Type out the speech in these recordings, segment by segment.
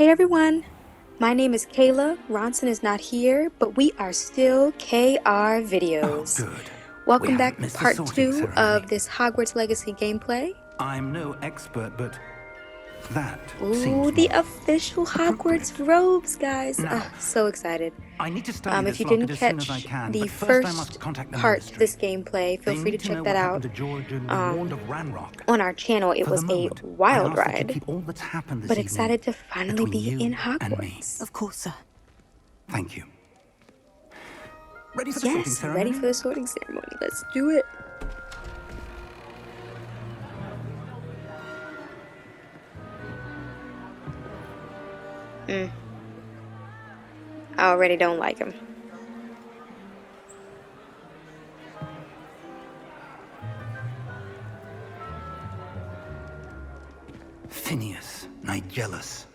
Hey everyone, my name is Kayla. Ronson is not here, but we are still KR Videos. Oh, good. Welcome back to part 2 of this Hogwarts Legacy gameplay. I'm no expert, but that Ooh, seems the more official Hogwarts robes, guys. Now, So excited. I need to study If this you didn't locket as soon as I catch can, the but first I must first contact the part ministry. of this gameplay, feel They free to need to check know that what out. happened to George and be warned of Ranrock. On our channel, it For was the a moment, wild I ask that you ride, keep all that's happened this but evening excited to finally between be you in and me. Hogwarts. Of course, sir. Thank you. Ready for the sorting Yes, ceremony? ready for the sorting ceremony. Let's do it. I already don't like him. Phineas, Nigellus,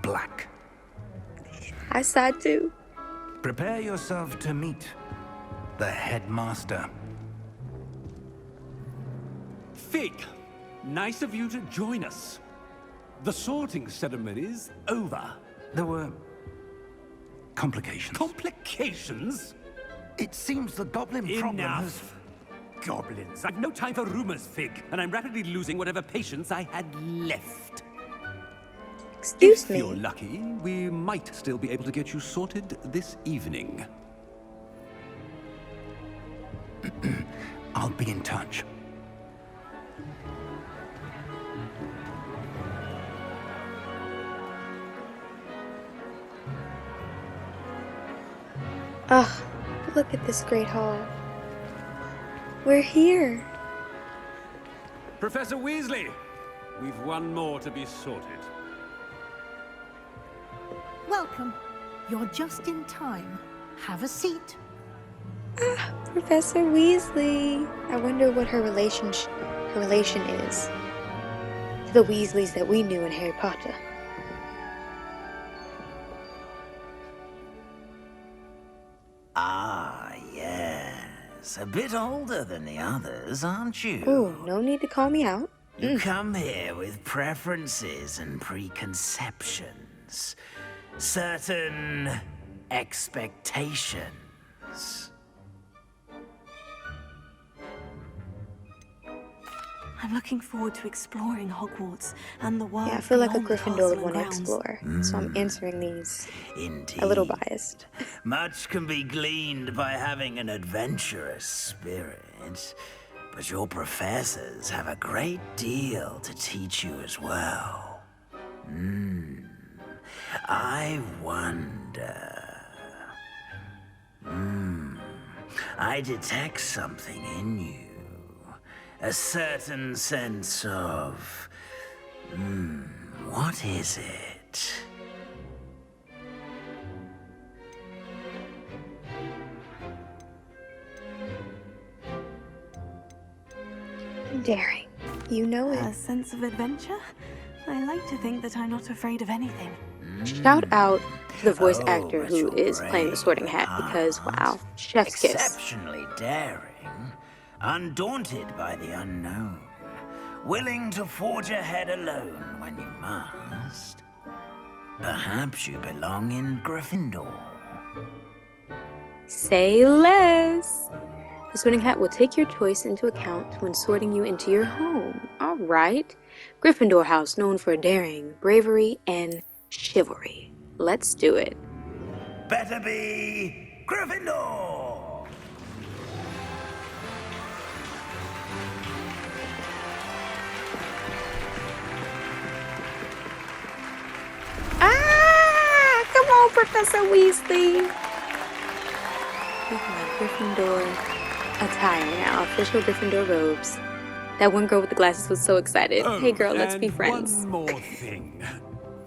Black. I sighed too. Prepare yourself to meet the headmaster. Fig, nice of you to join us. The sorting ceremony's over. There were complications. Complications? It seems the goblin problem has... Enough. Goblins. I've no time for rumors, Fig, and I'm rapidly losing whatever patience I had left. Excuse If me. you're lucky, we might still be able to get you sorted this evening. I'll be in touch. Ugh, look at this great hall. We're here. Professor Weasley, we've one more to be sorted. Welcome. You're just in time. Have a seat. Professor Weasley. I wonder what her relation is to the Weasleys that we knew in Harry Potter. Ah, yes. A bit older than the others, aren't you? Ooh, no need to call me out. You come here with preferences and preconceptions. Certain expectations. I'm looking forward to exploring Hogwarts and the world. Yeah, I feel like a beyond Gryffindor would castle want to and grounds. explore, so I'm answering these Indeed. a little biased. Much can be gleaned by having an adventurous spirit, but your professors have a great deal to teach you as well. I wonder... I detect something in you. A certain sense of... what is it? Daring. You know A it. sense of adventure? I like to think that I'm not afraid of anything. Shout out to the voice Oh, actor but who you're is playing the Sorting brave, Hat because, huh? wow, chef's kiss. Exceptionally daring, undaunted by the unknown, willing to forge ahead alone when you must. Perhaps you belong in Gryffindor. Say less. The Sorting Hat will take your choice into account when sorting you into your home. All right. Gryffindor House, known for daring, bravery, and chivalry. Let's do it. Better be Gryffindor! Ah! Come on, Professor Weasley. With my Gryffindor attire now, official Gryffindor robes. That one girl with the glasses was so excited. Hey girl, let's be friends. One more thing.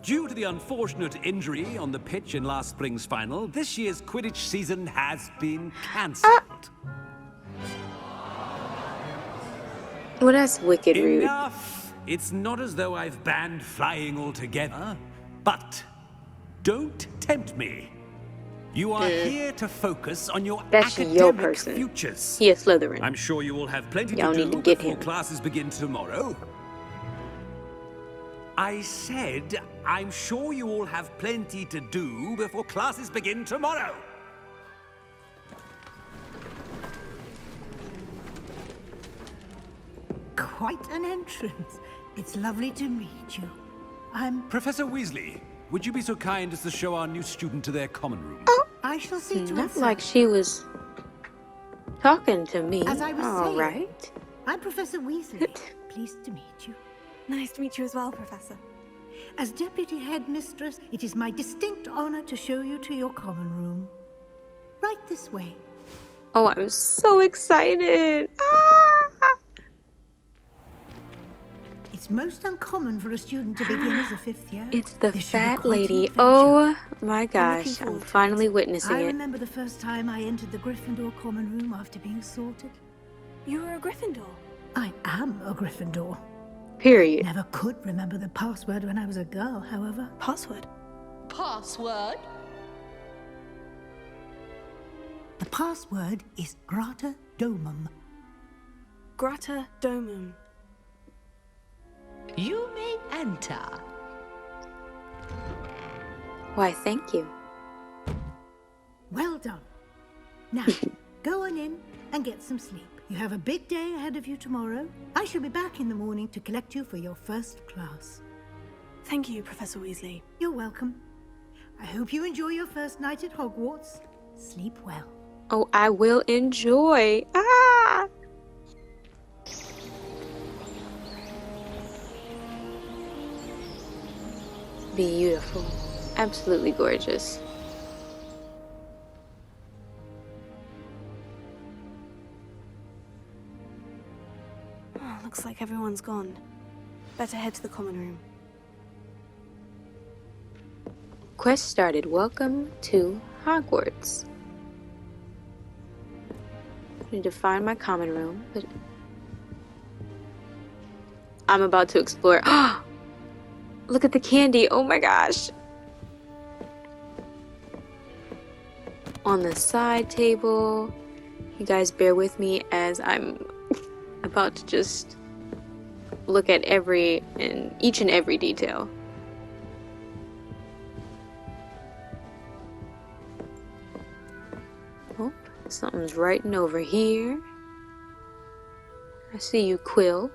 Due to the unfortunate injury on the pitch in last spring's final, this year's Quidditch season has been cancelled. Well, that's wicked rude. Enough! It's not as though I've banned flying altogether, but don't tempt me. You are here to focus on your That's academic your person. futures. He a Slytherin. I'm sure you will have plenty Y'all to need do to get before him. classes begin tomorrow. I said, I'm sure you all have plenty to do before classes begin tomorrow. Quite an entrance. It's lovely to meet you. I'm... Professor Weasley, would you be so kind as to show our new student to their common room? I shall see to Not it. like she was talking to me. As I was All saying, right. I'm Professor Weasley. Pleased to meet you. Nice to meet you as well, Professor. As Deputy Headmistress, it is my distinct honor to show you to your common room. Right this way. Oh, I'm so excited. Ah! It's most uncommon for a student to begin as a fifth year. It's the This should be fat quite an lady. adventure. Oh my looking gosh, I'm forward to finally witnessing I it. remember the first time I entered the Gryffindor common room after being sorted. You were a Gryffindor. I am a Gryffindor. Period. Never could remember the password when I was a girl, however. Password. Password? The password is Grata Domum. Grata Domum. You may enter. Why, thank you. Well done. Now, go on in and get some sleep. You have a big day ahead of you tomorrow. I shall be back in the morning to collect you for your first class. Thank you, Professor Weasley. You're welcome. I hope you enjoy your first night at Hogwarts. Sleep well. Oh, I will enjoy. Ah! Beautiful. Absolutely gorgeous. Oh, looks like everyone's gone. Better head to the common room. Quest started. Welcome to Hogwarts. I need to find my common room, but I'm about to explore. Look at the candy. Oh my gosh. On the side table. You guys bear with me as I'm about to just look at each and every detail. Oh, something's writing over here. I see you, Quill.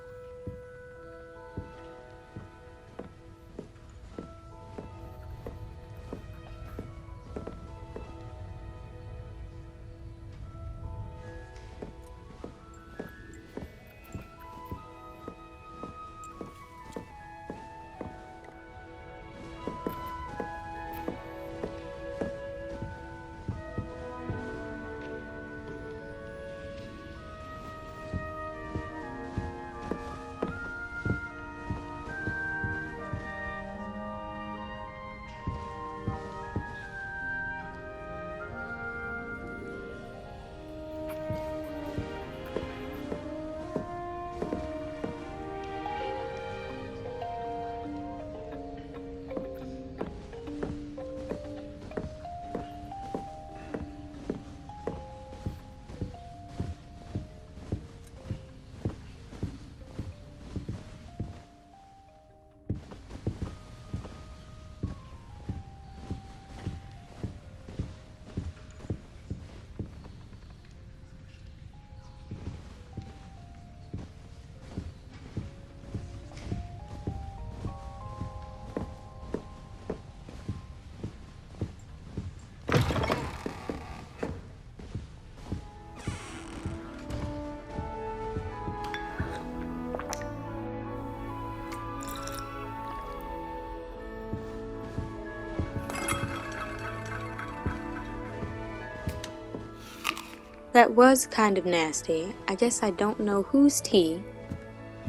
That was kind of nasty. I guess I don't know whose tea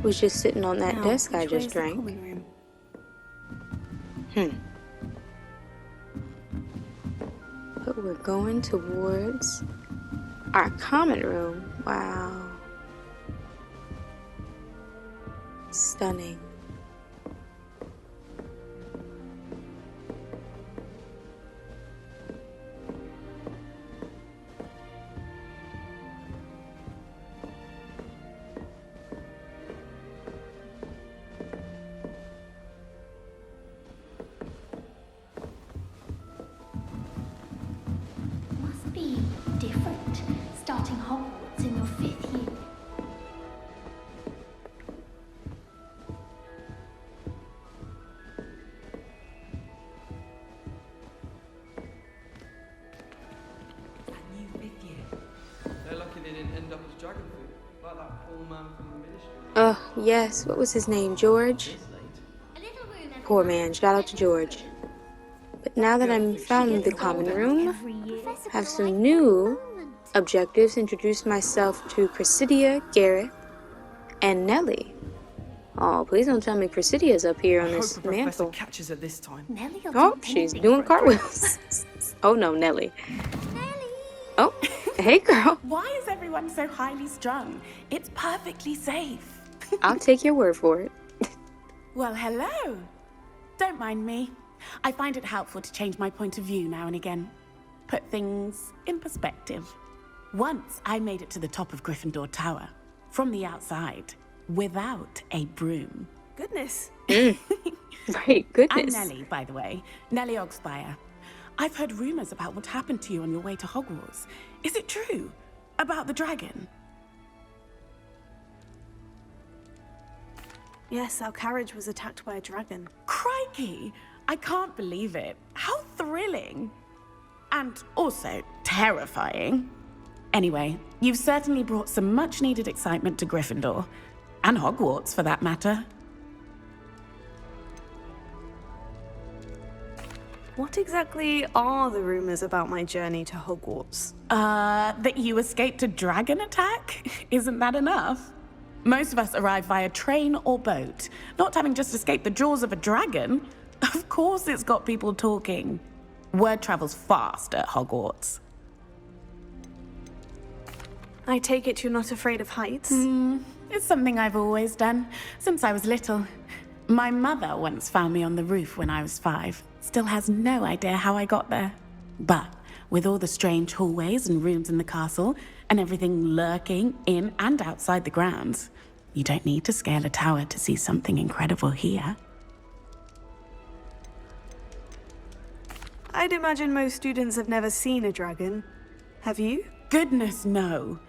was just sitting on that Now, desk I which way just is the drank. common room? But we're going towards our common room. Wow. Stunning. cleaned up his dragon food, like that poor man from the ministry. Oh, yes. What was his name? George? Poor man. Shout out to George. But now that I'm found the common room, have some new objectives. Introduce myself to Cressidia, Gareth, and Nellie. Oh, please don't tell me Cressidia's up here on this mantle. Catches it this time. Oh, she's doing cartwheels. Oh no, Nellie. Oh, hey girl. Why is everyone so highly strung? It's perfectly safe. I'll take your word for it. Well, hello. Don't mind me. I find it helpful to change my point of view now and again. Put things in perspective. Once I made it to the top of Gryffindor Tower, from the outside, without a broom. Goodness. Right, goodness. I'm Nellie, by the way. Nellie Ogspire. I've heard rumors about what happened to you on your way to Hogwarts. Is it true? About the dragon? Yes, our carriage was attacked by a dragon. Crikey! I can't believe it. How thrilling. And also terrifying. Anyway, you've certainly brought some much-needed excitement to Gryffindor. And Hogwarts, for that matter. What exactly are the rumors about my journey to Hogwarts? That you escaped a dragon attack? Isn't that enough? Most of us arrive via train or boat, not having just escaped the jaws of a dragon. Of course it's got people talking. Word travels fast at Hogwarts. I take it you're not afraid of heights? It's something I've always done, since I was little. My mother once found me on the roof when I was 5. Still has no idea how I got there. But with all the strange hallways and rooms in the castle, and everything lurking in and outside the grounds, you don't need to scale a tower to see something incredible here. I'd imagine most students have never seen a dragon. Have you? Goodness, no.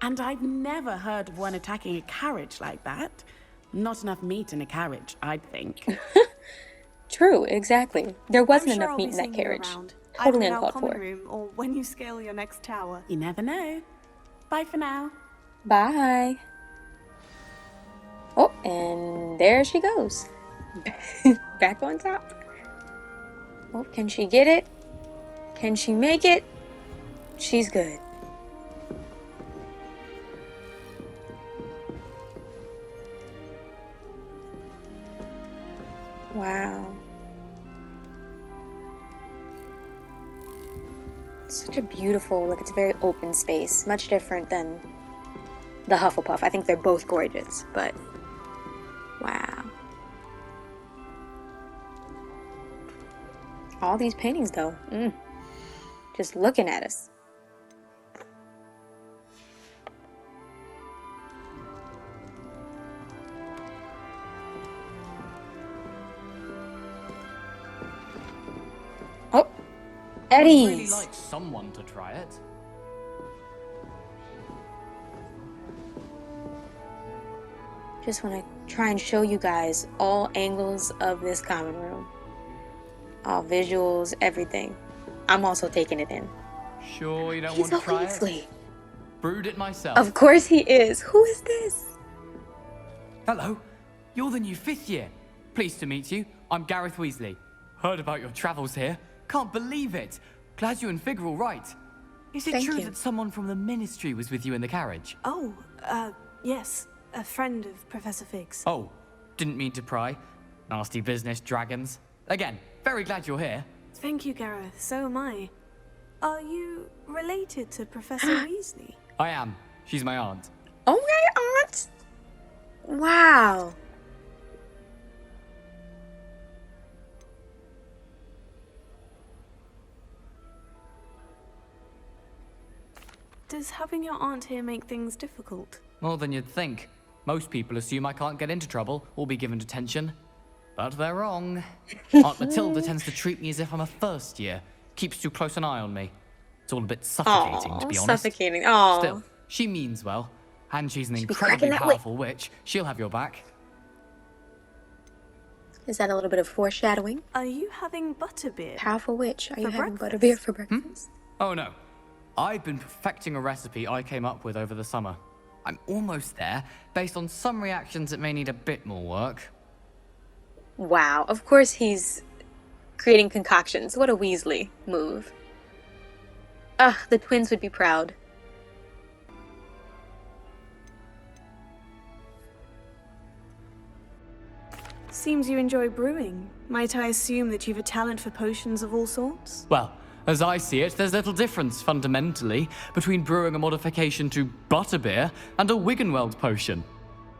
And I've never heard of one attacking a carriage like that. Not enough meat in a carriage, I'd think. True, exactly. There wasn't I'm sure enough I'll meat be in that seeing you carriage. around, Totally either in our uncalled common for. room or when you scale your next tower. You never know. Bye for now. Bye. Oh, and there she goes. Back on top. Oh, can she get it? Can she make it? She's good. Wow. Such a beautiful, like it's a very open space. Much different than the Hufflepuff. I think they're both gorgeous, but wow. All these paintings though. Just looking at us. Oh, I'd really Eddie's. like someone to try it. Just want to try and show you guys all angles of this common room. All visuals, everything. I'm also taking it in. Sure you don't He's want to try Weasley. it? Brewed it myself. Of course he is. Who is this? Hello, you're the new 5th year. Pleased to meet you. I'm Gareth Weasley. Heard about your travels here. Can't believe it. Glad you and Fig are all right. Is it Thank true you. that someone from the ministry was with you in the carriage? Oh, yes. A friend of Professor Fig's. Oh, didn't mean to pry. Nasty business, dragons. Again, very glad you're here. Thank you, Gareth. So am I. Are you related to Professor Weasley? I am. She's my aunt. Oh, my aunt. Wow. Does having your aunt here make things difficult? More than you'd think. Most people assume I can't get into trouble or be given detention. But they're wrong. Aunt Matilda tends to treat me as if I'm a first year. Keeps too close an eye on me. It's all a bit suffocating, to be honest. Suffocating. Oh. Still, she means well. And she's an be incredibly cracking that whip. powerful witch. She'll have your back. Is that a little bit of foreshadowing? Are you having butterbeer? Powerful witch. Are you For having breakfast? butterbeer for breakfast? Oh no. I've been perfecting a recipe I came up with over the summer. I'm almost there. Based on some reactions, it may need a bit more work. Wow, of course he's creating concoctions. What a Weasley move. Ugh, the twins would be proud. Seems you enjoy brewing. Might I assume that you've a talent for potions of all sorts? Well, as I see it, there's little difference, fundamentally, between brewing a modification to butterbeer and a Wiggenweld potion.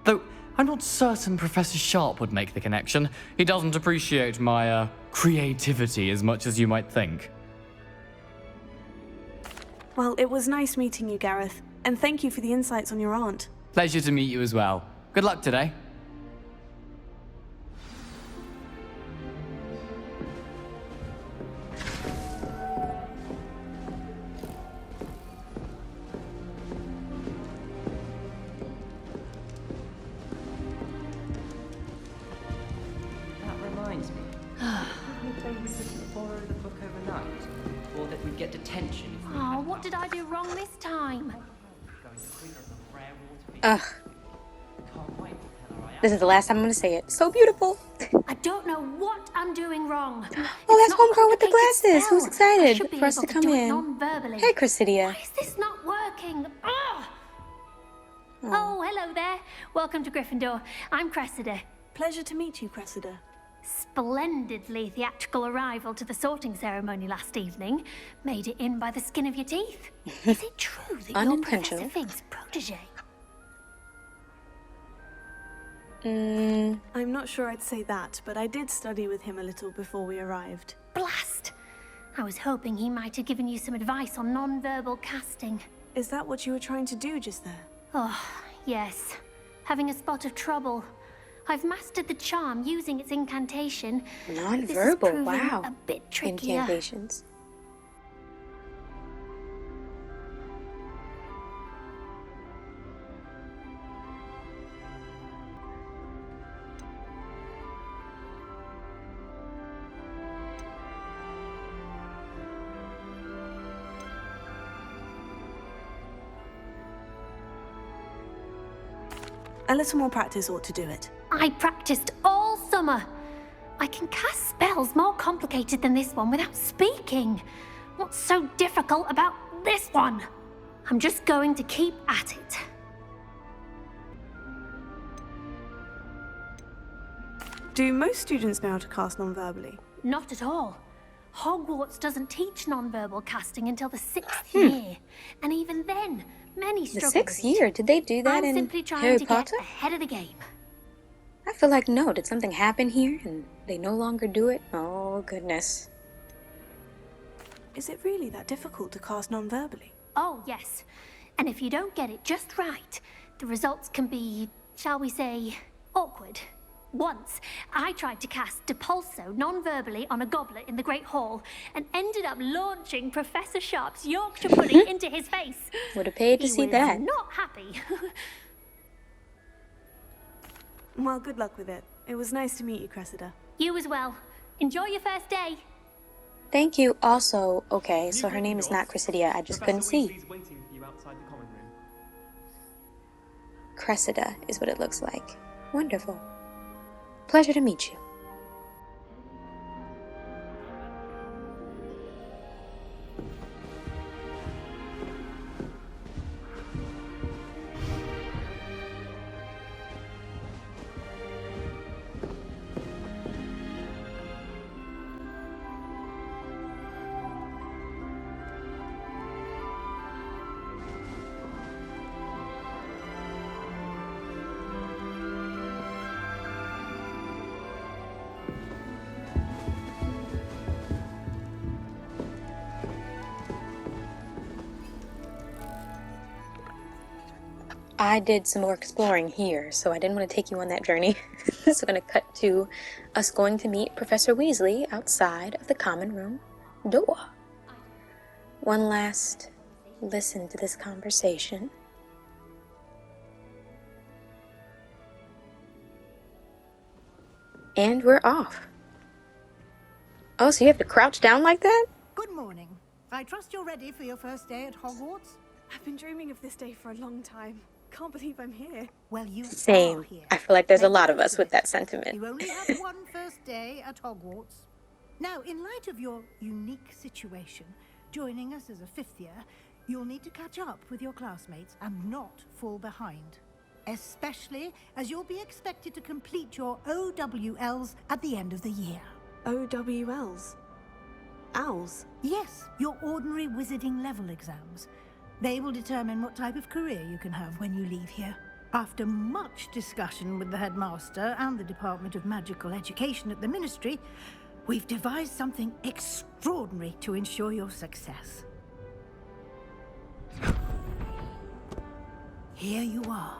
Though, I'm not certain Professor Sharp would make the connection. He doesn't appreciate my, creativity as much as you might think. Well, it was nice meeting you, Gareth. And thank you for the insights on your aunt. Pleasure to meet you as well. Good luck today. Get detention. Oh, what did I do wrong this time? Ugh. This is the last time I'm gonna say it. So beautiful. I don't know what I'm doing wrong. Oh, that's homegirl with the glasses. Spell. Who's excited for for us to come in? Non-verbally. Hey, Chrysidia. Why is this not working? Ugh! Oh, hello there. Welcome to Gryffindor. I'm Cressida. Pleasure to meet you, Cressida. Splendidly theatrical arrival to the sorting ceremony last evening. Made it in by the skin of your teeth. Is it true that you're Professor Fig's protege? I'm not sure I'd say that, but I did study with him a little before we arrived. Blast! I was hoping he might have given you some advice on non-verbal casting. Is that what you were trying to do just there? Oh, yes. Having a spot of trouble. I've mastered the charm using its incantation. Non-verbal, wow. A bit trickier. Incantations. A little more practice ought to do it. I practiced all summer. I can cast spells more complicated than this one without speaking. What's so difficult about this one? I'm just going to keep at it. Do most students know how to cast non-verbally? Not at all. Hogwarts doesn't teach non-verbal casting until the 6th year. And even then, many struggle The 6th year? Did they do that I'm in simply trying Harry to Potter? get ahead of the game. I feel like no. Did something happen here and they no longer do it? Oh, goodness. Is it really that difficult to cast non-verbally? Oh, yes. And if you don't get it just right, the results can be, shall we say, awkward. Once, I tried to cast Depulso non-verbally on a goblet in the Great Hall and ended up launching Professor Sharp's Yorkshire pudding into his face. Would have paid to see that. He was not happy. Well, good luck with it. It was nice to meet you, Cressida. You as well. Enjoy your first day. Thank you. Also, okay, so her name is not Chrysidia. I just couldn't see. Cressida is what it looks like. Wonderful. Pleasure to meet you. I did some more exploring here, so I didn't want to take you on that journey. So I'm going to cut to us going to meet Professor Weasley outside of the common room door. One last listen to this conversation. And we're off. Oh, so you have to crouch down like that? Good morning. I trust you're ready for your first day at Hogwarts? I've been dreaming of this day for a long time. Can't believe I'm here. Well, you are Same. here. I feel like there's a Make the lot of most us with it. that sentiment. You only have one first day at Hogwarts. Now, in light of your unique situation, joining us as a fifth year, you'll need to catch up with your classmates and not fall behind. Especially as you'll be expected to complete your OWLs at the end of the year. OWLs? Owls? Yes, your ordinary wizarding level exams. They will determine what type of career you can have when you leave here. After much discussion with the headmaster and the Department of Magical Education at the Ministry, we've devised something extraordinary to ensure your success. Here you are.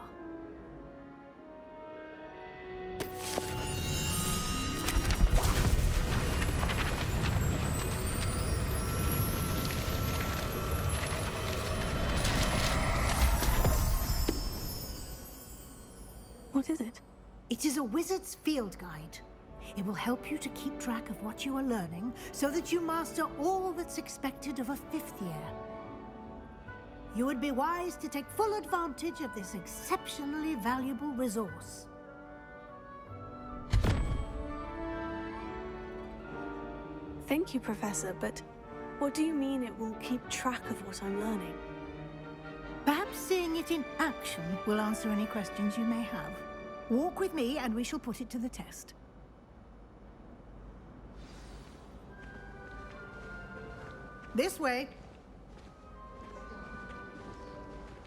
What is it? It is a wizard's field guide. It will help you to keep track of what you are learning so that you master all that's expected of a fifth year. You would be wise to take full advantage of this exceptionally valuable resource. Thank you, Professor, but what do you mean it will keep track of what I'm learning? Perhaps seeing it in action will answer any questions you may have. Walk with me and we shall put it to the test. This way.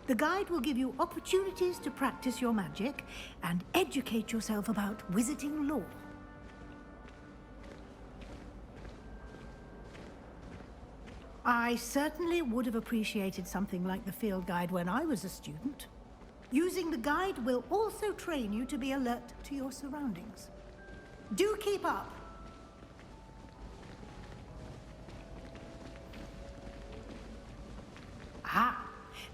The guide will give you opportunities to practice your magic and educate yourself about wizarding lore. I certainly would have appreciated something like the field guide when I was a student. Using the guide will also train you to be alert to your surroundings. Do keep up! Ah,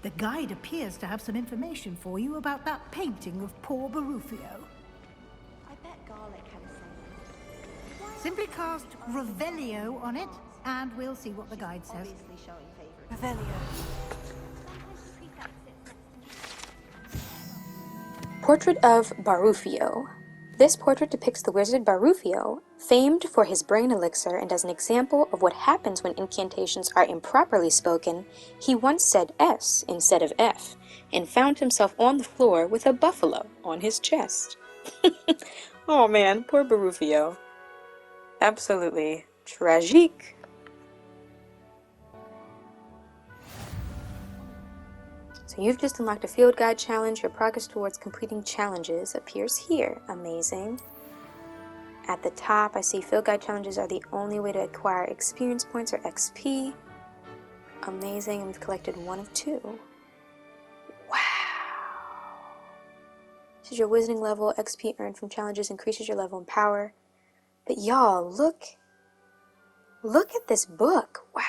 the guide appears to have some information for you about that painting of poor Barufio. I bet garlic had a say. Simply cast Revelio on it, and we'll see what the guide says. Obviously showing favoritism. Revelio. Portrait of Barufio. This portrait depicts the wizard Barufio, famed for his brain elixir, and as an example of what happens when incantations are improperly spoken, he once said S instead of F, and found himself on the floor with a buffalo on his chest. Oh man, poor Barufio. Absolutely tragique. So you've just unlocked a field guide challenge. Your progress towards completing challenges appears here. Amazing. At the top, I see field guide challenges are the only way to acquire experience points or XP. Amazing, and we've collected 1 of 2. Wow. This is your wizarding level. XP earned from challenges increases your level and power. But y'all, look at this book. Wow.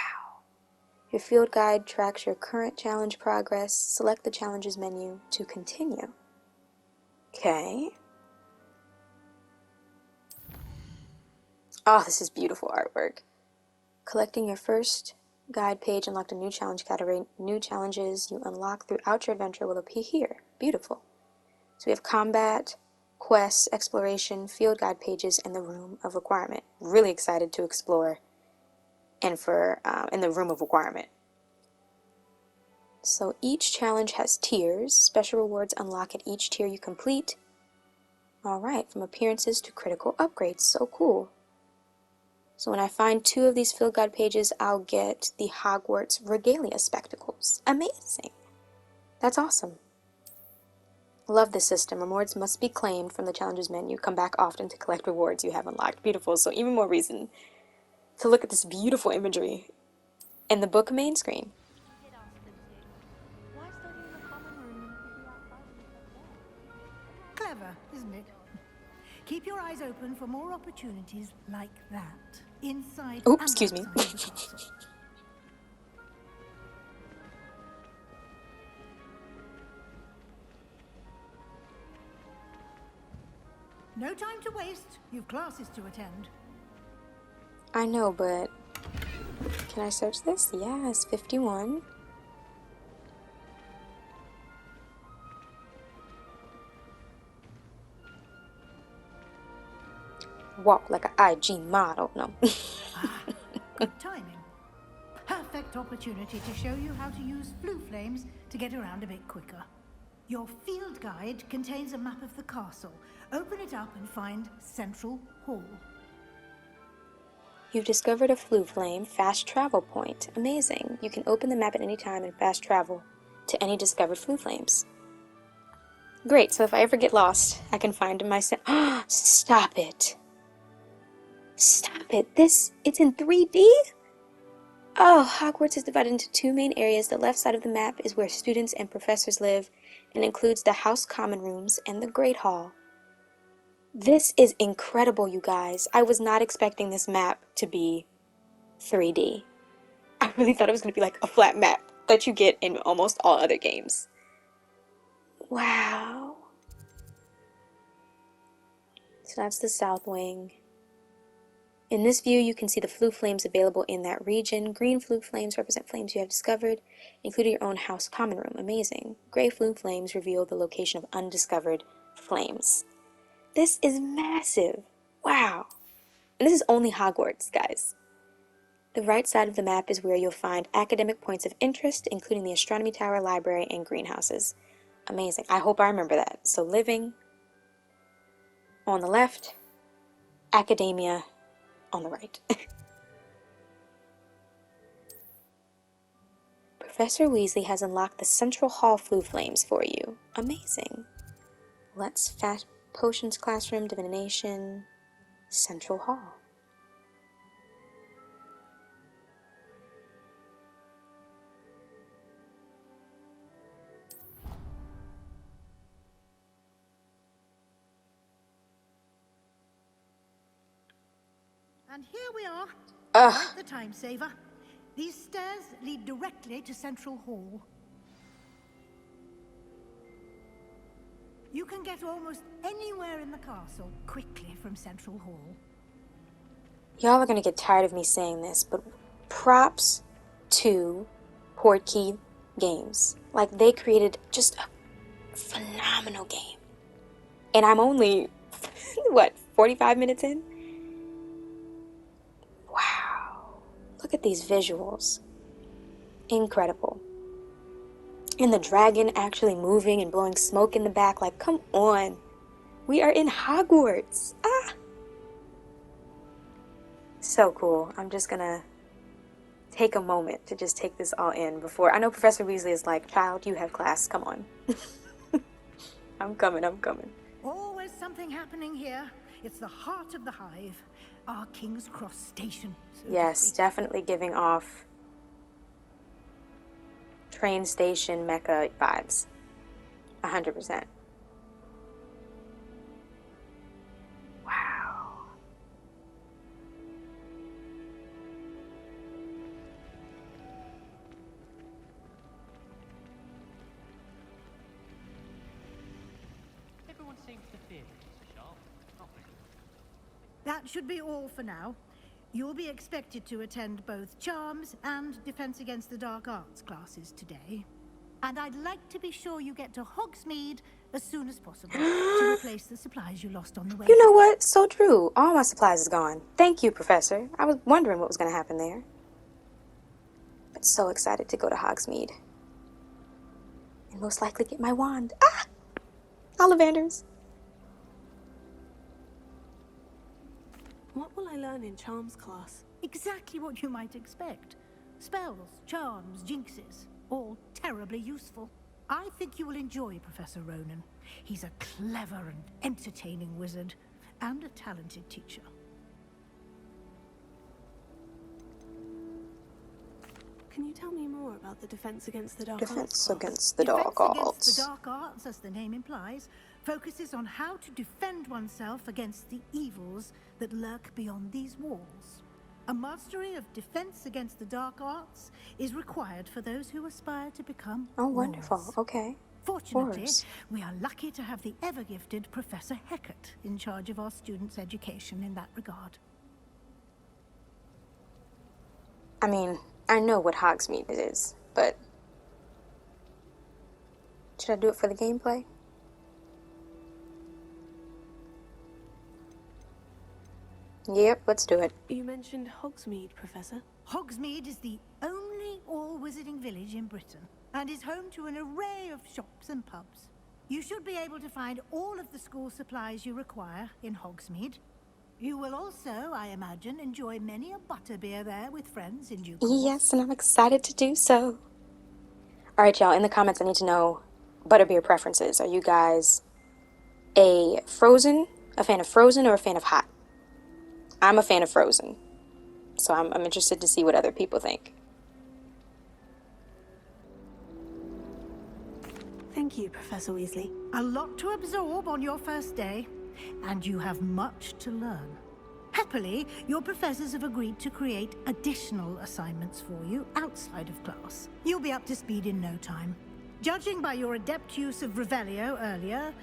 Your field guide tracks your current challenge progress. Select the challenges menu to continue. Okay. Oh, this is beautiful artwork. Collecting your first guide page unlocked a new challenge category. New challenges you unlock throughout your adventure will appear here. Beautiful. So we have combat, quests, exploration, field guide pages, and the room of requirement. Really excited to explore and for in the room of requirement. So each challenge has tiers. Special rewards unlock at each tier you complete. Alright, from appearances to critical upgrades. So cool. So when I find 2 of these field guide pages, I'll get the Hogwarts Regalia spectacles. Amazing. That's awesome. Love this system. Rewards must be claimed from the challenges menu. Come back often to collect rewards you have unlocked. Beautiful. So even more reason to look at this beautiful imagery in the book main screen. Clever, isn't it? Keep your eyes open for more opportunities like that, inside and Excuse me. outside the castle. No time to waste. You've classes to attend. I know, but Can I search this? Yes, 51. Walk like an IG model. No. Good timing. Perfect opportunity to show you how to use flue flames to get around a bit quicker. Your field guide contains a map of the castle. Open it up and find Central Hall. You've discovered a flue flame fast travel point. Amazing. You can open the map at any time and fast travel to any discovered flue flames. Great, so if I ever get lost, I can find my... Stop it. Stop it. It's in 3D? Oh, Hogwarts is divided into two main areas. The left side of the map is where students and professors live and includes the House Common Rooms and the Great Hall. This is incredible, you guys. I was not expecting this map to be 3D. I really thought it was going to be like a flat map that you get in almost all other games. Wow. So that's the south wing. In this view, you can see the flue flames available in that region. Green flue flames represent flames you have discovered, including your own house common room. Amazing. Gray flue flames reveal the location of undiscovered flames. This is massive. Wow. And this is only Hogwarts, guys. The right side of the map is where you'll find academic points of interest, including the astronomy tower, library, and greenhouses. Amazing. I hope I remember that. So living on the left, academia on the right. Professor Weasley has unlocked the Central Hall flue flames for you. Amazing. Let's fast potions classroom, divination, Central Hall. And here we are. Ugh. Quite the time saver. These stairs lead directly to Central Hall. You can get almost anywhere in the castle quickly from Central Hall. Y'all are gonna get tired of me saying this, but props to Portkey Games. Like, they created just a phenomenal game. And I'm only, what, 45 minutes in? Wow. Look at these visuals. Incredible. And the dragon actually moving and blowing smoke in the back. Like, come on. We are in Hogwarts. Ah! So cool. I'm just gonna take a moment to just take this all in before... I know Professor Weasley is like, child, you have class. Come on. I'm coming. Always something happening here. It's the heart of the hive. Our King's Cross station. So yes, definitely giving off train station Mecca vibes. 100%. Wow. Everyone seems to fear me, Mr. Sharp. Not really. That should be all for now. You'll be expected to attend both Charms and Defense Against the Dark Arts classes today. And I'd like to be sure you get to Hogsmeade as soon as possible to replace the supplies you lost on the way. You know what? So true. All my supplies is gone. Thank you, Professor. I was wondering what was going to happen there. But so excited to go to Hogsmeade. And most likely get my wand. Ah! Ollivanders. What will I learn in Charms class? Exactly what you might expect. Spells, charms, jinxes, all terribly useful. I think you will enjoy Professor Ronan. He's a clever and entertaining wizard, and a talented teacher. Can you tell me more about the Defense Against the Dark Arts? Defense Against the Dark Arts. Defense Against the Dark Arts, as the name implies, focuses on how to defend oneself against the evils that lurk beyond these walls. A mastery of Defense Against the Dark Arts is required for those who aspire to become wonderful. wards. Okay. Fortunately, we are lucky to have the ever-gifted Professor Hecat in charge of our students' education in that regard. I mean, I know what Hogsmeade is, but should I do it for the gameplay? Yep, let's do it. You mentioned Hogsmeade, Professor. Hogsmeade is the only all-wizarding village in Britain and is home to an array of shops and pubs. You should be able to find all of the school supplies you require in Hogsmeade. You will also, I imagine, enjoy many a butterbeer there with friends in due course. Yes, and I'm excited to do so. All right, y'all, in the comments, I need to know butterbeer preferences. Are you guys a fan of frozen, or a fan of hot? I'm a fan of frozen, so I'm interested to see what other people think. Thank you, Professor Weasley. A lot to absorb on your first day, and you have much to learn. Happily, your professors have agreed to create additional assignments for you outside of class. You'll be up to speed in no time. Judging by your adept use of Revelio earlier,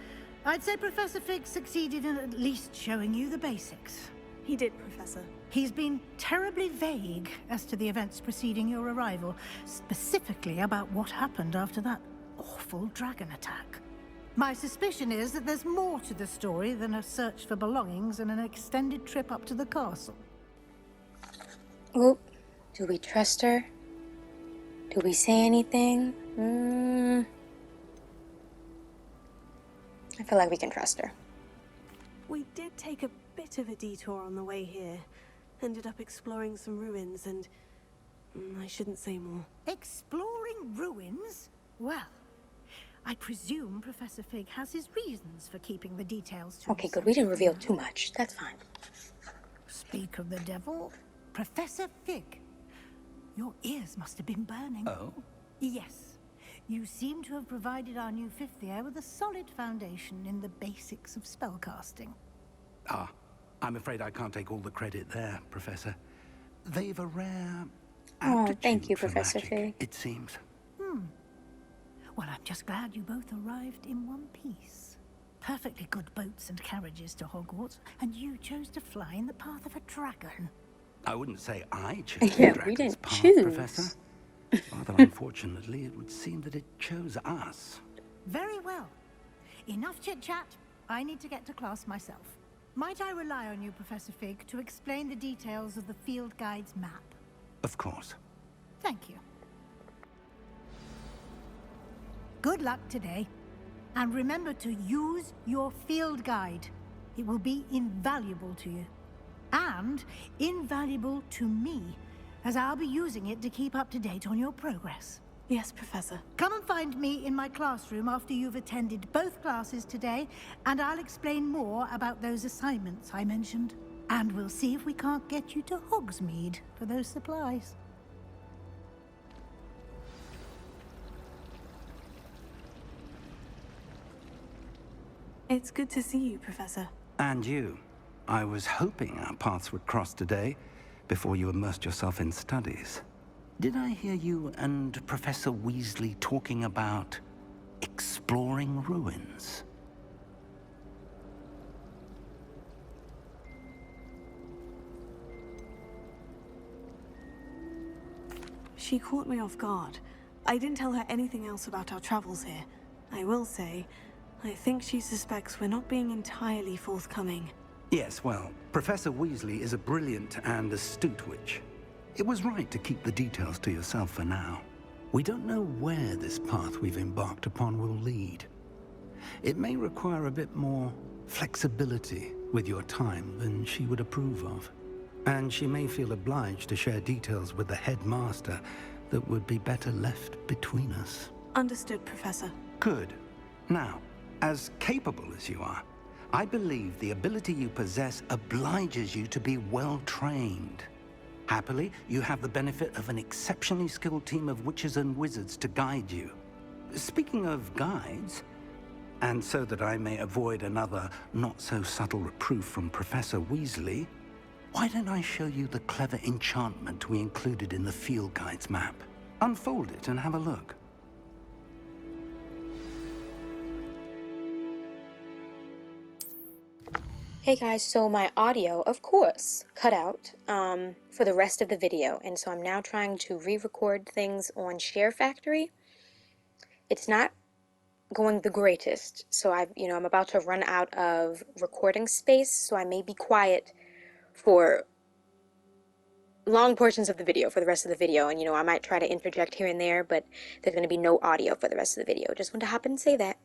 I'd say Professor Fig succeeded in at least showing you the basics. He did, Professor. He's been terribly vague as to the events preceding your arrival, specifically about what happened after that awful dragon attack. My suspicion is that there's more to the story than a search for belongings and an extended trip up to the castle. Oop. Do we trust her? Do we say anything? I feel like we can trust her. We did take a bit of a detour on the way here. Ended up exploring some ruins and... I shouldn't say more. Exploring ruins? Well, I presume Professor Fig has his reasons for keeping the details to Okay, good. We didn't reveal too much. That's fine. Speak of the devil, Professor Fig. Your ears must have been burning. Oh? Yes. You seem to have provided our new fifth year with a solid foundation in the basics of spellcasting. Ah, I'm afraid I can't take all the credit there, Professor. They've a rare aptitude thank you, for Professor magic, Fig. it seems. Well, I'm just glad you both arrived in one piece. Perfectly good boats and carriages to Hogwarts, and you chose to fly in the path of a dragon. I wouldn't say I chose Yeah, the we dragon's didn't path, choose. Professor. Although, unfortunately, it would seem that it chose us. Very well. Enough chit-chat. I need to get to class myself. Might I rely on you, Professor Fig, to explain the details of the field guide's map? Of course. Thank you. Good luck today. And remember to use your field guide. It will be invaluable to you. And invaluable to me, as I'll be using it to keep up to date on your progress. Yes, Professor. Come and find me in my classroom after you've attended both classes today, and I'll explain more about those assignments I mentioned. And we'll see if we can't get you to Hogsmeade for those supplies. It's good to see you, Professor. And you. I was hoping our paths would cross today, before you immersed yourself in studies. Did I hear you and Professor Weasley talking about exploring ruins? She caught me off guard. I didn't tell her anything else about our travels here. I will say, I think she suspects we're not being entirely forthcoming. Yes, well, Professor Weasley is a brilliant and astute witch. It was right to keep the details to yourself for now. We don't know where this path we've embarked upon will lead. It may require a bit more flexibility with your time than she would approve of. And she may feel obliged to share details with the headmaster that would be better left between us. Understood, Professor. Good. Now, as capable as you are, I believe the ability you possess obliges you to be well trained. Happily, you have the benefit of an exceptionally skilled team of witches and wizards to guide you. Speaking of guides, and so that I may avoid another not-so-subtle reproof from Professor Weasley, why don't I show you the clever enchantment we included in the field guide's map? Unfold it and have a look. Hey guys, so my audio, of course, cut out for the rest of the video, and so I'm now trying to re-record things on Sharefactory. It's not going the greatest, so I'm about to run out of recording space, so I may be quiet for long portions of the video, for the rest of the video, and I might try to interject here and there, but there's going to be no audio for the rest of the video. Just want to hop in and say that.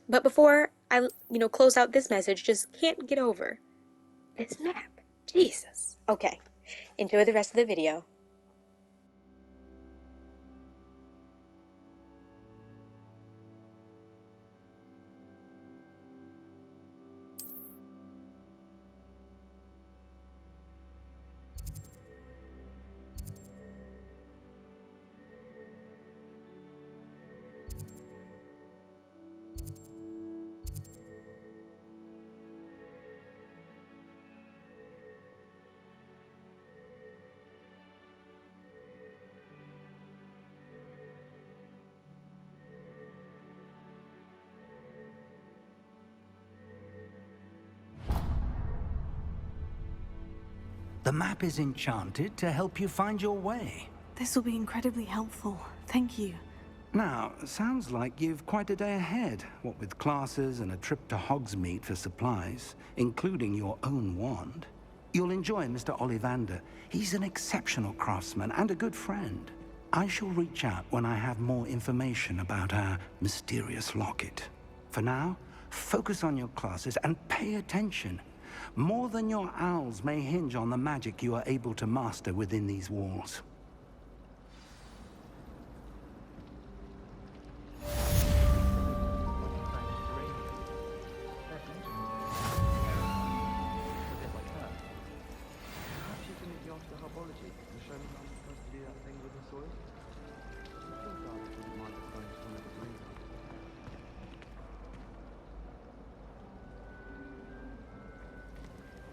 But before I, close out this message, just can't get over this map. Jesus. Okay. Enjoy the rest of the video. The map is enchanted to help you find your way. This will be incredibly helpful. Thank you. Now, sounds like you've quite a day ahead, what with classes and a trip to Hogsmeade for supplies, including your own wand. You'll enjoy Mr. Ollivander. He's an exceptional craftsman and a good friend. I shall reach out when I have more information about our mysterious locket. For now, focus on your classes and pay attention. More than your owls may hinge on the magic you are able to master within these walls.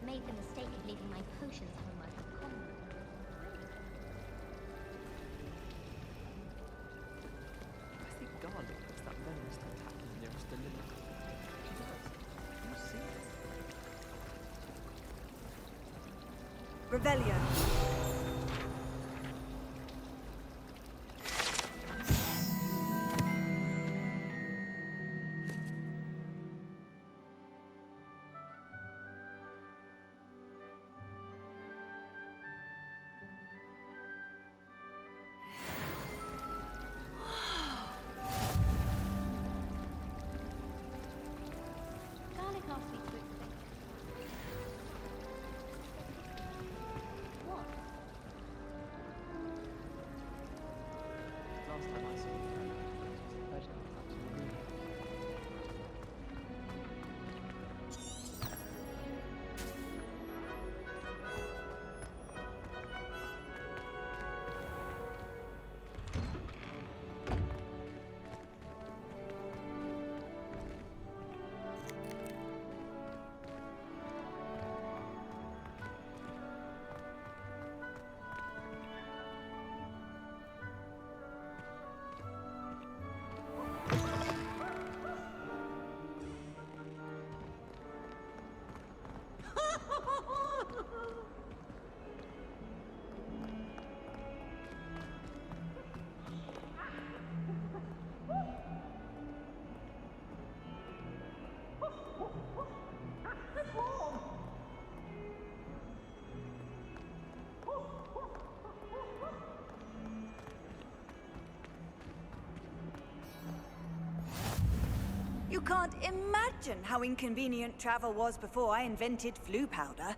Made the mistake of leaving my potions home like a common. I think Garlic has that menace to attack the nearest limit. She does. You see it? Revelio. Garlic asked me to explain. What? Last time I saw you, it was a pleasure to have you in the room. You can't imagine how inconvenient travel was before I invented flu powder.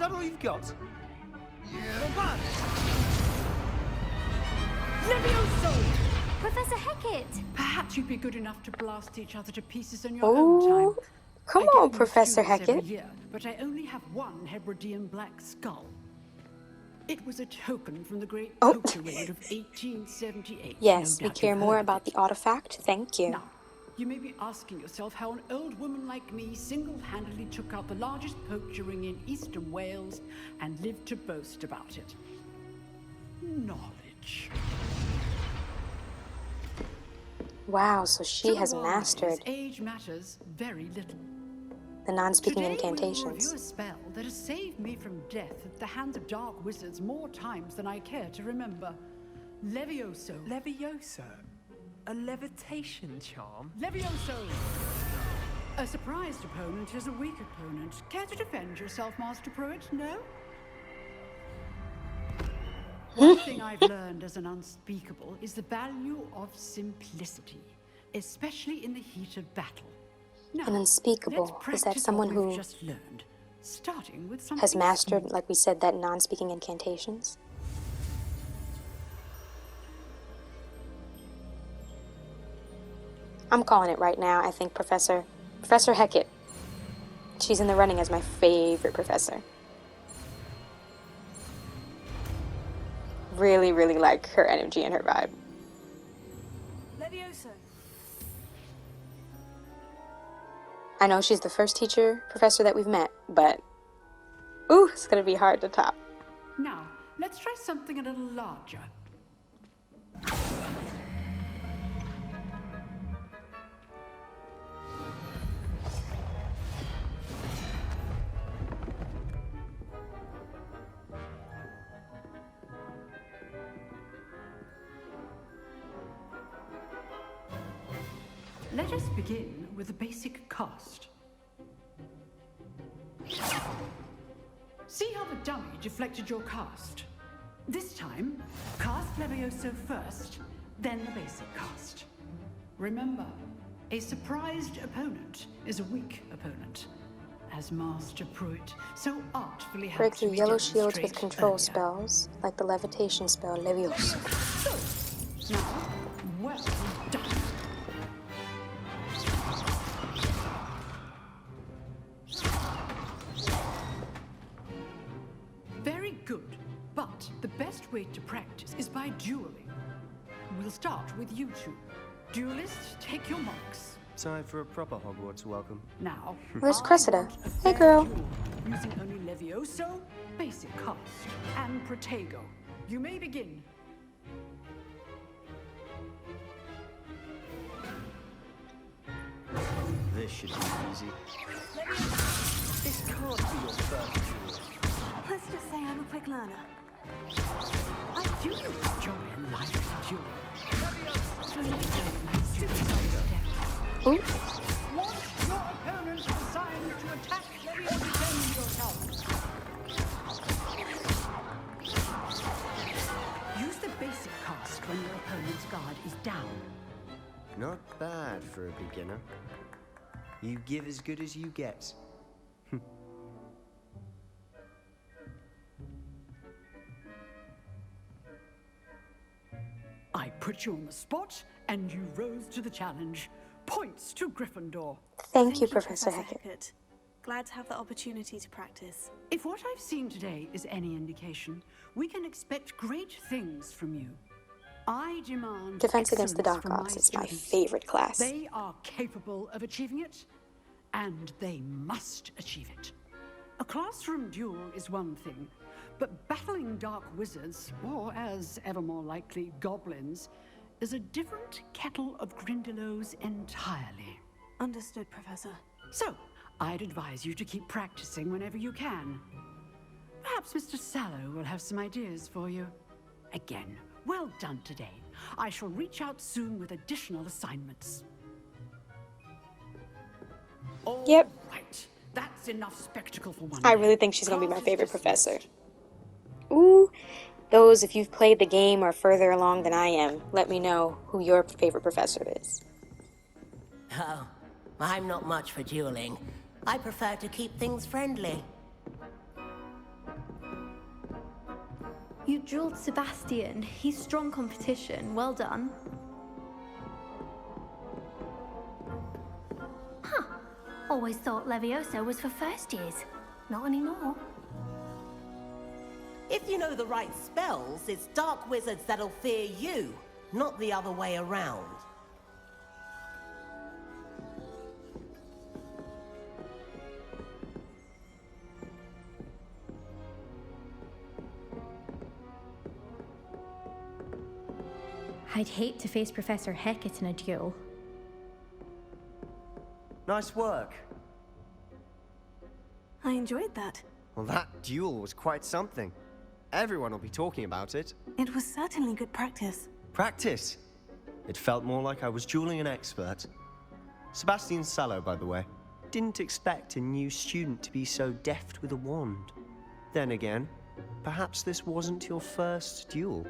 that all you've got? Levioso! Professor Hecat! Perhaps you'd be good enough to blast each other to pieces on your Oh, own time. come I on, get new Professor students every Hecat. year, but I only have one Hebridean black skull. It was a token from the Great Oh. Poacher Raid of 1878. Yes, No we doubt care you've more heard of about it. the artifact. Thank you. Now, you may be asking yourself how an old woman like me single-handedly took out the largest poacher ring in eastern Wales and lived to boast about it. Knowledge. Wow, so she To the has wise, mastered age matters very little. the non-speaking Today we will incantations. review a spell that has saved me from death at the hands of dark wizards more times than I care to remember. Levioso. Levioso? A levitation charm? Levioso! A surprised opponent is a weak opponent. Care to defend yourself, Master Pruitt? No? One thing I've learned as an unspeakable is the value of simplicity, especially in the heat of battle. Now, An unspeakable. let's Is that practice someone what we've who just learned, starting with something has mastered, small. like we said, that non-speaking incantations? I'm calling it right now. I think Professor Hecat. She's in the running as my favorite professor. Really, really like her energy and her vibe. Levioso. I know she's the first professor that we've met, but ooh, it's gonna be hard to top. Now, let's try something a little larger. Let us begin with the basic cast. See how the dummy deflected your cast? This time, cast Levioso first, then the basic cast. Remember, a surprised opponent is a weak opponent, as Master Pruitt so artfully Break helped through me yellow shields with demonstrate control earlier. spells, like the levitation spell Levioso. Now, well done. Very good, but the best way to practice is by dueling. We'll start with you two. Duelists, take your marks. Time for a proper Hogwarts welcome. Now, Where's I Cressida? want a Hey, fair girl. duel, using only Levioso, basic cast, and Protego. You may begin. This should be easy. This can't be your first duel. Let's just say I'm a quick learner. I do enjoy a life duel. Ooh. Once your opponent is assigned to attack, Levioso, defend yourself. Use the basic cast when your opponent's guard is down. Not bad for a beginner. You give as good as you get. I put you on the spot, and you rose to the challenge. Points to Gryffindor. Thank you, Professor Hecat. Hecat. Glad to have the opportunity to practice. If what I've seen today is any indication, we can expect great things from you. I demand Defense against the excellence dark from arts is my students. favorite class. They are capable of achieving it, and they must achieve it. A classroom duel is one thing, but battling dark wizards, or as ever more likely, goblins, is a different kettle of Grindylows entirely. Understood, Professor. So, I'd advise you to keep practicing whenever you can. Perhaps Mr. Sallow will have some ideas for you. Again, well done today. I shall reach out soon with additional assignments. Yep. Right, that's enough spectacle for one I day. really think she's gonna be my Class is favorite dismissed. professor. Ooh, those, if you've played the game or further along than I am, let me know who your favorite professor is. Oh, I'm not much for dueling. I prefer to keep things friendly. drilled Sebastian. He's strong competition. Well done. Huh. Always thought Levioso was for first years. Not anymore. If you know the right spells, it's dark wizards that'll fear you, not the other way around. I'd hate to face Professor Hecat in a duel. Nice work. I enjoyed that. Well, that duel was quite something. Everyone will be talking about it. It was certainly good practice. Practice? It felt more like I was dueling an expert. Sebastian Sallow, by the way. Didn't expect a new student to be so deft with a wand. Then again, perhaps this wasn't your first duel.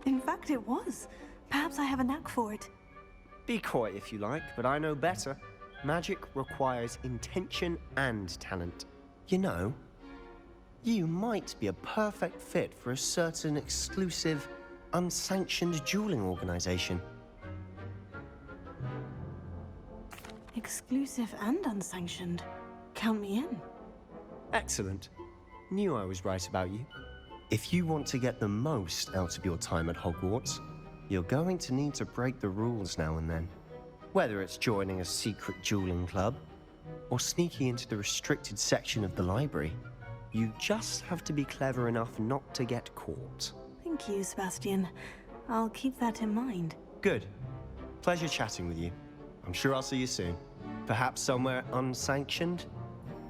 In fact, it was. Perhaps I have a knack for it. Be coy if you like, but I know better. Magic requires intention and talent. You know, you might be a perfect fit for a certain exclusive, unsanctioned dueling organization. Exclusive and unsanctioned. Count me in. Excellent. Knew I was right about you. If you want to get the most out of your time at Hogwarts, you're going to need to break the rules now and then. Whether it's joining a secret dueling club, or sneaking into the restricted section of the library, you just have to be clever enough not to get caught. Thank you, Sebastian. I'll keep that in mind. Good. Pleasure chatting with you. I'm sure I'll see you soon. Perhaps somewhere unsanctioned?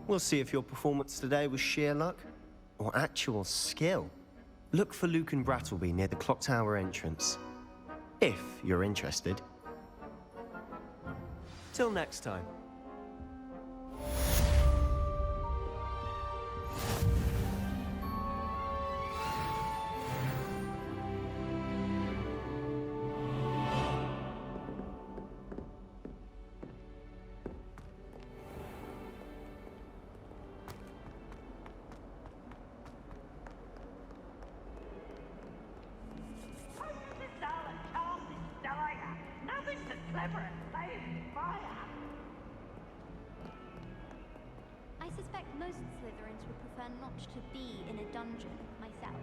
We'll see if your performance today was sheer luck or actual skill. Look for Luke and Brattleby near the clock tower entrance, if you're interested. Till next time. I suspect most Slytherins would prefer not to be in a dungeon myself.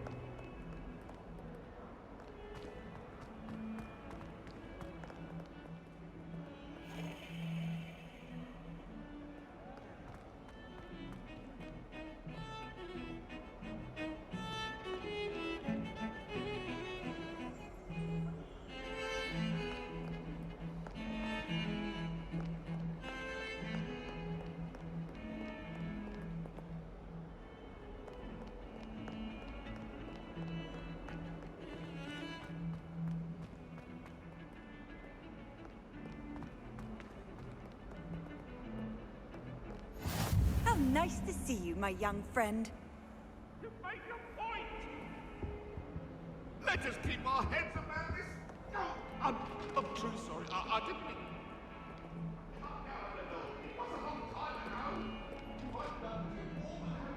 How nice to see you, my young friend. You make a point! Let us keep our heads around this. No, I'm truly sorry. I didn't mean... Calm down a little. It was a long time ago. I've done all that.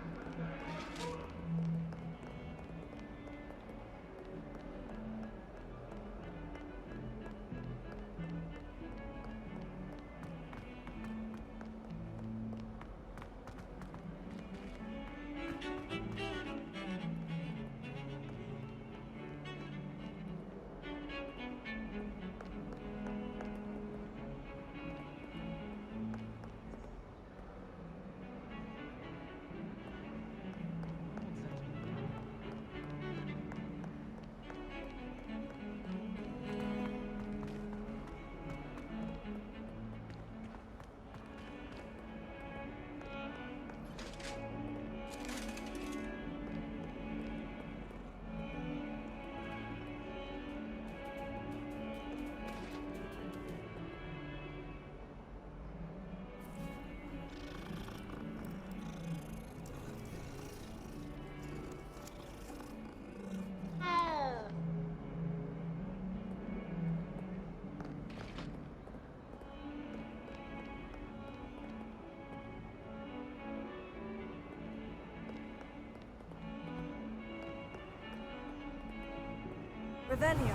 Revelio.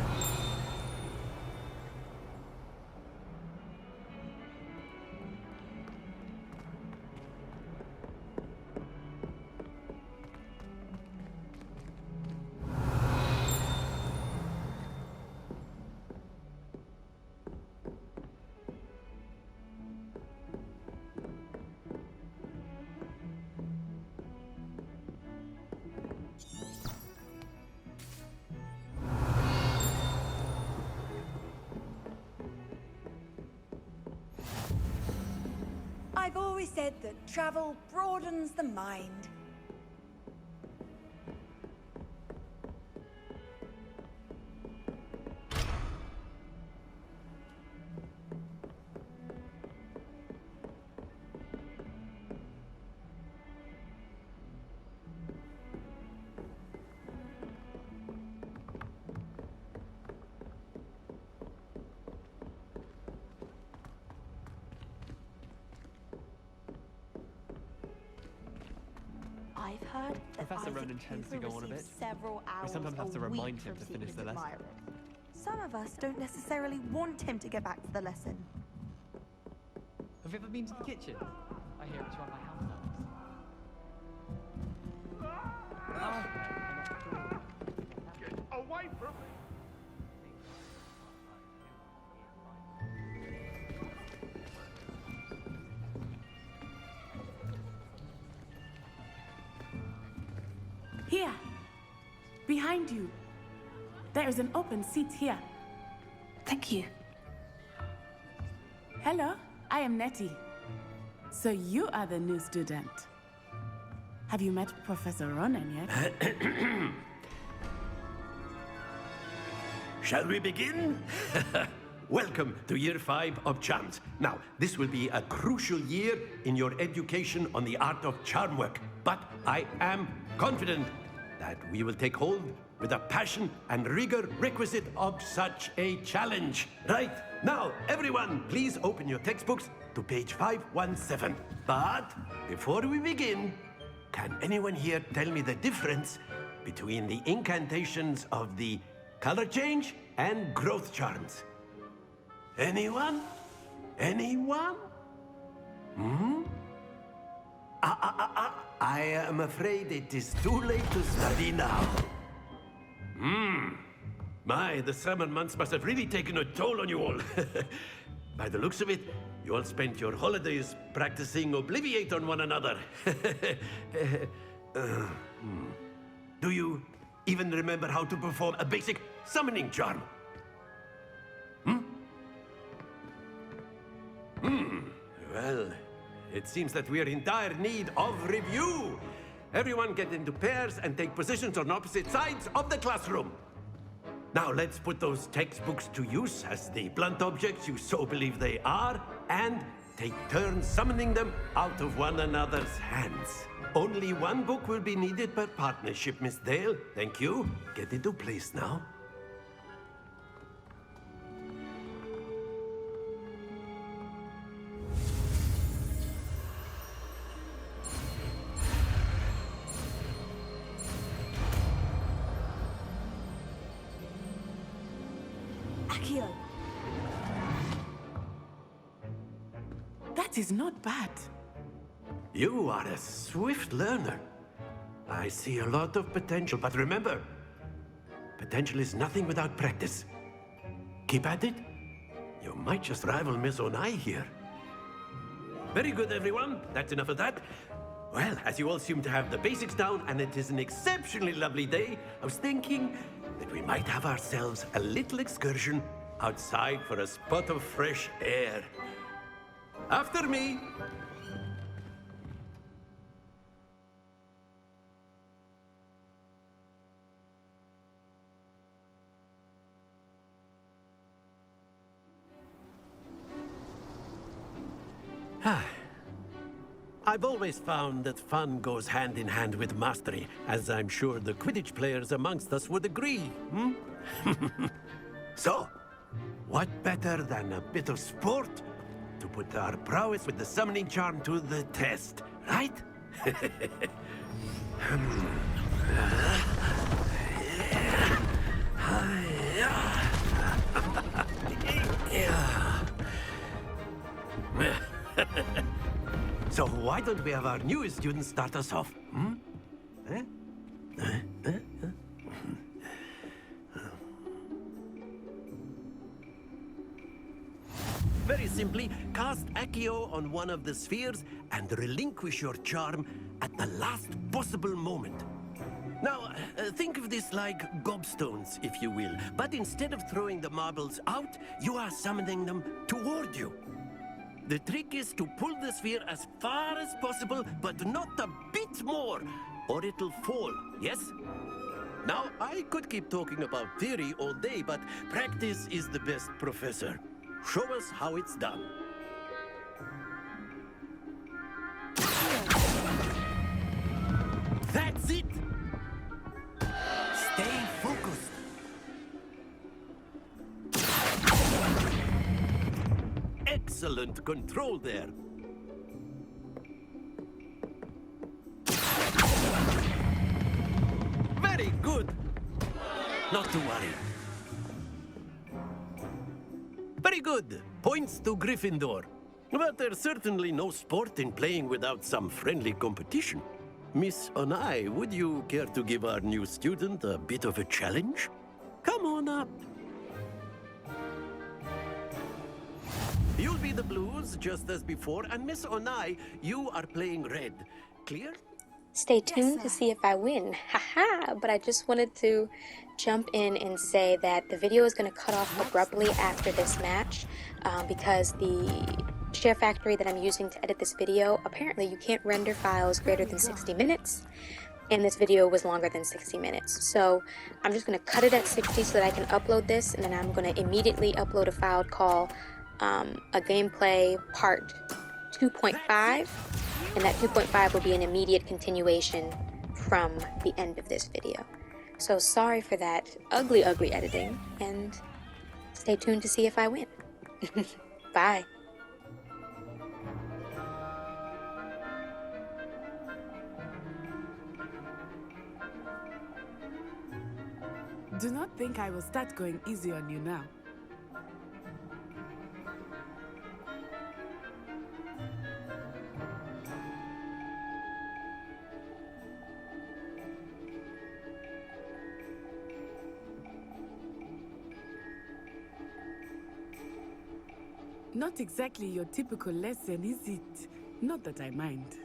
I've always said that travel broadens the mind. I've heard that Professor Isaac Ronan tends to Cooper go on a bit. receives several hours We sometimes have to a remind week him from to finish secret the lesson. admirers. Some of us don't necessarily want him to get back to the lesson. Have you ever been to the kitchen? I hear it's run by house elves. Get away from me! Here, behind you. There is an open seat here. Thank you. Hello, I am Nettie. So you are the new student. Have you met Professor Ronan yet? Shall we begin? Welcome to Year 5 of Charms. Now, this will be a crucial year in your education on the art of charm work. But I am confident that we will take hold with the passion and rigor requisite of such a challenge. Right, now, everyone, please open your textbooks to page 517. But before we begin, can anyone here tell me the difference between the incantations of the color change and growth charms? Anyone? Anyone? Hmm? I am afraid it is too late to study now. My, the summer months must have really taken a toll on you all. By the looks of it, you all spent your holidays practicing Obliviate on one another. Do you even remember how to perform a basic summoning charm? Well, it seems that we are in dire need of review. Everyone get into pairs and take positions on opposite sides of the classroom. Now let's put those textbooks to use as the blunt objects you so believe they are, and take turns summoning them out of one another's hands. Only one book will be needed per partnership, Miss Dale. Thank you. Get into place now. Accio. That is not bad. You are a swift learner. I see a lot of potential, but remember, potential is nothing without practice. Keep at it. You might just rival Miss Onai here. Very good, everyone. That's enough of that. Well, as you all seem to have the basics down, and it is an exceptionally lovely day, I was thinking that we might have ourselves a little excursion outside for a spot of fresh air. After me. I've always found that fun goes hand in hand with mastery, as I'm sure the Quidditch players amongst us would agree, So, what better than a bit of sport to put our prowess with the summoning charm to the test, right? why don't we have our newest student start us off? Hmm? Eh? Very simply, cast Accio on one of the spheres and relinquish your charm at the last possible moment. Now, think of this like gobstones, if you will. But instead of throwing the marbles out, you are summoning them toward you. The trick is to pull the sphere as far as possible, but not a bit more, or it'll fall, yes? Now, I could keep talking about theory all day, but practice is the best professor. Show us how it's done. That's it! Stay focused. Excellent control there. Very good. Not to worry. Very good. Points to Gryffindor. But there's certainly no sport in playing without some friendly competition. Miss Onai, would you care to give our new student a bit of a challenge? Come on up. You'll be the blues, just as before, and Miss Onai, you are playing red. Clear? Stay tuned to see if I win. Haha! But I just wanted to jump in and say that the video is going to cut off abruptly after this match because the Sharefactory that I'm using to edit this video, apparently you can't render files greater than 60 minutes, and this video was longer than 60 minutes. So I'm just going to cut it at 60 so that I can upload this, and then I'm going to immediately upload a file called a gameplay part 2.5, and that 2.5 will be an immediate continuation from the end of this video. So sorry for that ugly editing, and stay tuned to see if I win. Bye. Do not think I will start going easy on you now. Not exactly your typical lesson, is it? Not that I mind.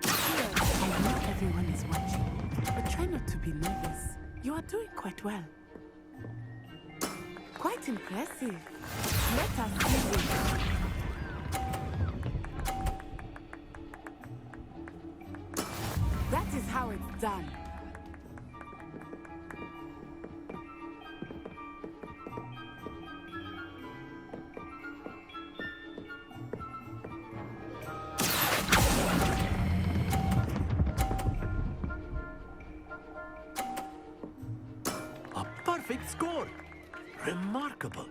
I know everyone is watching, but try not to be nervous. You are doing quite well. Quite impressive. Let us see this. That is how it's done. A perfect score. Remarkable.